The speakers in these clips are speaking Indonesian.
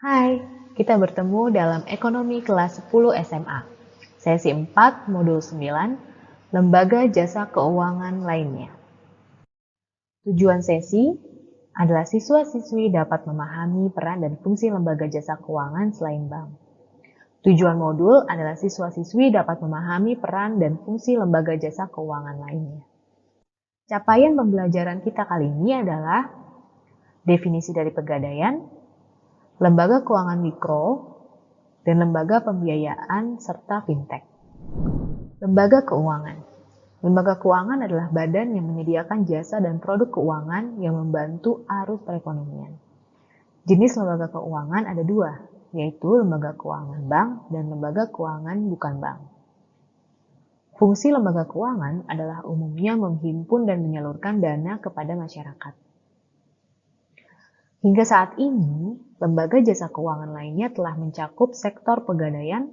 Hai, kita bertemu dalam Ekonomi kelas 10 SMA. Sesi 4, modul 9, Lembaga Jasa Keuangan lainnya. Tujuan sesi adalah siswa-siswi dapat memahami peran dan fungsi lembaga jasa keuangan selain bank. Tujuan modul adalah siswa-siswi dapat memahami peran dan fungsi lembaga jasa keuangan lainnya. Capaian pembelajaran kita kali ini adalah definisi dari pegadaian, lembaga keuangan mikro, dan lembaga pembiayaan serta fintech. Lembaga keuangan. Lembaga keuangan adalah badan yang menyediakan jasa dan produk keuangan yang membantu arus perekonomian. Jenis lembaga keuangan ada dua, yaitu lembaga keuangan bank dan lembaga keuangan bukan bank. Fungsi lembaga keuangan adalah umumnya menghimpun dan menyalurkan dana kepada masyarakat. Hingga saat ini, lembaga jasa keuangan lainnya telah mencakup sektor pegadaian,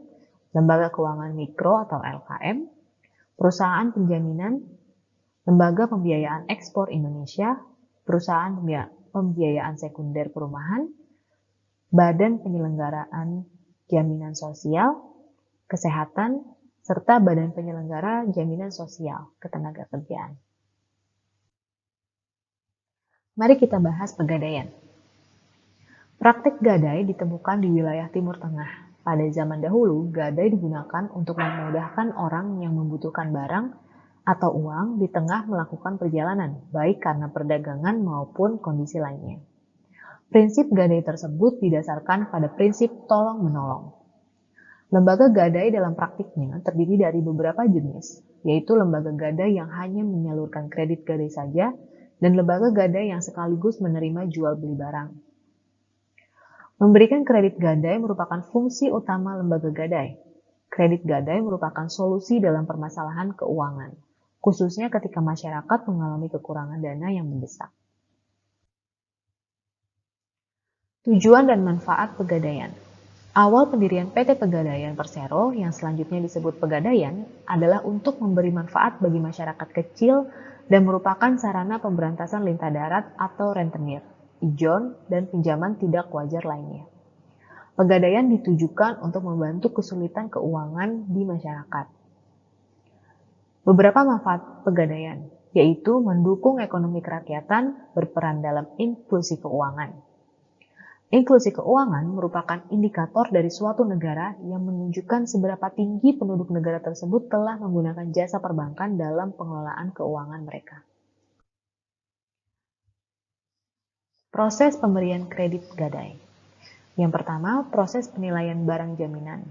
lembaga keuangan mikro atau LKM, perusahaan penjaminan, lembaga pembiayaan ekspor Indonesia, perusahaan pembiayaan sekunder perumahan, badan penyelenggaraan jaminan sosial, kesehatan, serta badan penyelenggara jaminan sosial ketenagakerjaan. Mari kita bahas pegadaian. Praktik gadai ditemukan di wilayah Timur Tengah. Pada zaman dahulu, gadai digunakan untuk memudahkan orang yang membutuhkan barang atau uang di tengah melakukan perjalanan, baik karena perdagangan maupun kondisi lainnya. Prinsip gadai tersebut didasarkan pada prinsip tolong-menolong. Lembaga gadai dalam praktiknya terdiri dari beberapa jenis, yaitu lembaga gadai yang hanya menyalurkan kredit gadai saja dan lembaga gadai yang sekaligus menerima jual beli barang. Memberikan kredit gadai merupakan fungsi utama lembaga gadai. Kredit gadai merupakan solusi dalam permasalahan keuangan, khususnya ketika masyarakat mengalami kekurangan dana yang mendesak. Tujuan dan manfaat pegadaian. Awal pendirian PT Pegadaian Persero yang selanjutnya disebut Pegadaian adalah untuk memberi manfaat bagi masyarakat kecil dan merupakan sarana pemberantasan lintah darat atau rentenir, ijon, dan pinjaman tidak wajar lainnya. Pegadaian ditujukan untuk membantu kesulitan keuangan di masyarakat. Beberapa manfaat pegadaian, yaitu mendukung ekonomi kerakyatan, berperan dalam inklusi keuangan. Inklusi keuangan merupakan indikator dari suatu negara yang menunjukkan seberapa tinggi penduduk negara tersebut telah menggunakan jasa perbankan dalam pengelolaan keuangan mereka. Proses pemberian kredit gadai. Yang pertama, proses penilaian barang jaminan,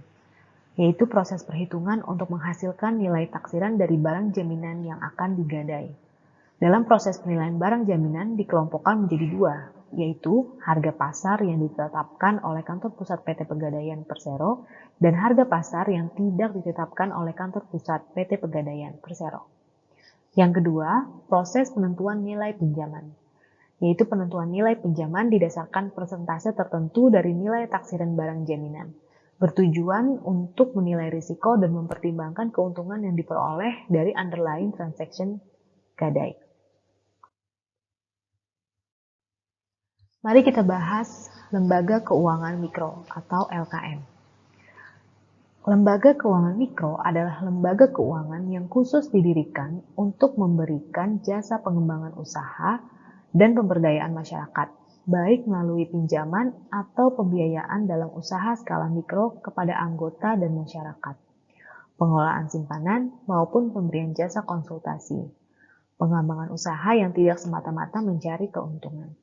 yaitu proses perhitungan untuk menghasilkan nilai taksiran dari barang jaminan yang akan digadai. Dalam proses penilaian barang jaminan dikelompokkan menjadi dua, yaitu harga pasar yang ditetapkan oleh kantor pusat PT Pegadaian Persero dan harga pasar yang tidak ditetapkan oleh kantor pusat PT Pegadaian Persero. Yang kedua, proses penentuan nilai pinjaman, yaitu penentuan nilai pinjaman didasarkan persentase tertentu dari nilai taksiran barang jaminan, bertujuan untuk menilai risiko dan mempertimbangkan keuntungan yang diperoleh dari underlying transaction gadai. Mari kita bahas lembaga keuangan mikro atau LKM. Lembaga keuangan mikro adalah lembaga keuangan yang khusus didirikan untuk memberikan jasa pengembangan usaha dan pemberdayaan masyarakat, baik melalui pinjaman atau pembiayaan dalam usaha skala mikro kepada anggota dan masyarakat, pengelolaan simpanan maupun pemberian jasa konsultasi, pengembangan usaha yang tidak semata-mata mencari keuntungan.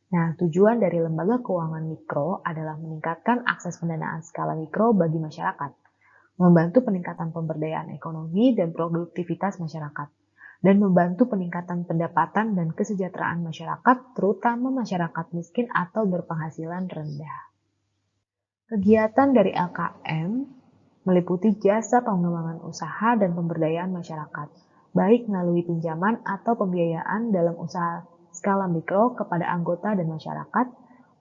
Nah, tujuan dari lembaga keuangan mikro adalah meningkatkan akses pendanaan skala mikro bagi masyarakat, membantu peningkatan pemberdayaan ekonomi dan produktivitas masyarakat, dan membantu peningkatan pendapatan dan kesejahteraan masyarakat, terutama masyarakat miskin atau berpenghasilan rendah. Kegiatan dari LKM meliputi jasa pengembangan usaha dan pemberdayaan masyarakat, baik melalui pinjaman atau pembiayaan dalam usaha skala mikro kepada anggota dan masyarakat,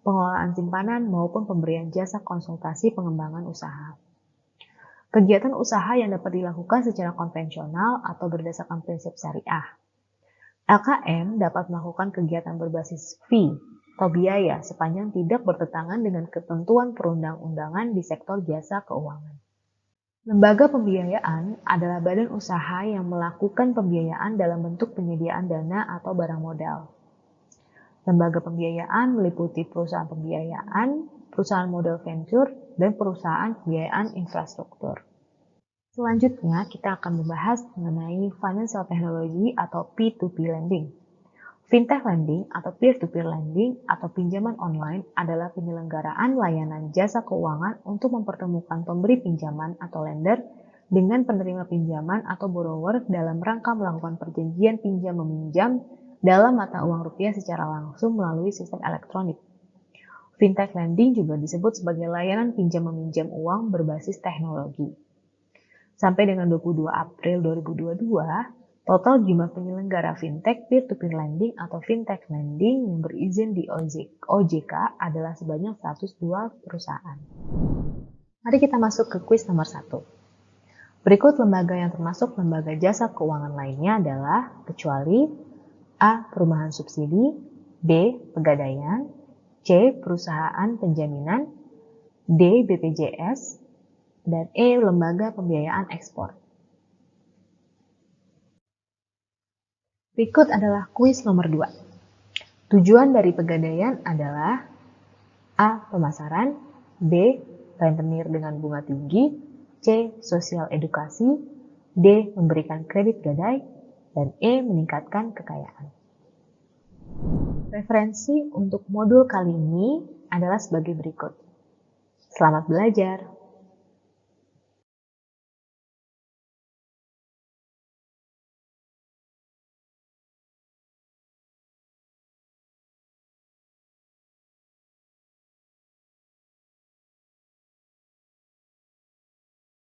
pengelolaan simpanan maupun pemberian jasa konsultasi pengembangan usaha. Kegiatan usaha yang dapat dilakukan secara konvensional atau berdasarkan prinsip syariah. LKM dapat melakukan kegiatan berbasis fee, atau biaya sepanjang tidak bertentangan dengan ketentuan perundang-undangan di sektor jasa keuangan. Lembaga pembiayaan adalah badan usaha yang melakukan pembiayaan dalam bentuk penyediaan dana atau barang modal. Lembaga pembiayaan meliputi perusahaan pembiayaan, perusahaan modal venture, dan perusahaan pembiayaan infrastruktur. Selanjutnya, kita akan membahas mengenai financial technology atau P2P lending. Fintech lending atau peer-to-peer lending atau pinjaman online adalah penyelenggaraan layanan jasa keuangan untuk mempertemukan pemberi pinjaman atau lender dengan penerima pinjaman atau borrower dalam rangka melakukan perjanjian pinjam-meminjam dalam mata uang rupiah secara langsung melalui sistem elektronik. Fintech lending juga disebut sebagai layanan pinjam-meminjam uang berbasis teknologi. Sampai dengan 22 April 2022, total jumlah penyelenggara fintech peer-to-peer lending atau fintech lending yang berizin di OJK adalah sebanyak 102 perusahaan. Mari kita masuk ke kuis nomor 1. Berikut lembaga yang termasuk lembaga jasa keuangan lainnya adalah kecuali A. Perumahan subsidi, B. Pegadaian, C. Perusahaan penjaminan, D. BPJS, dan E. Lembaga pembiayaan ekspor. Berikut adalah kuis nomor 2. Tujuan dari pegadaian adalah A. Pemasaran, B. Rentenir dengan bunga tinggi, C. Sosial edukasi, D. Memberikan kredit gadai, dan E. Meningkatkan kekayaan. Referensi untuk modul kali ini adalah sebagai berikut. Selamat belajar!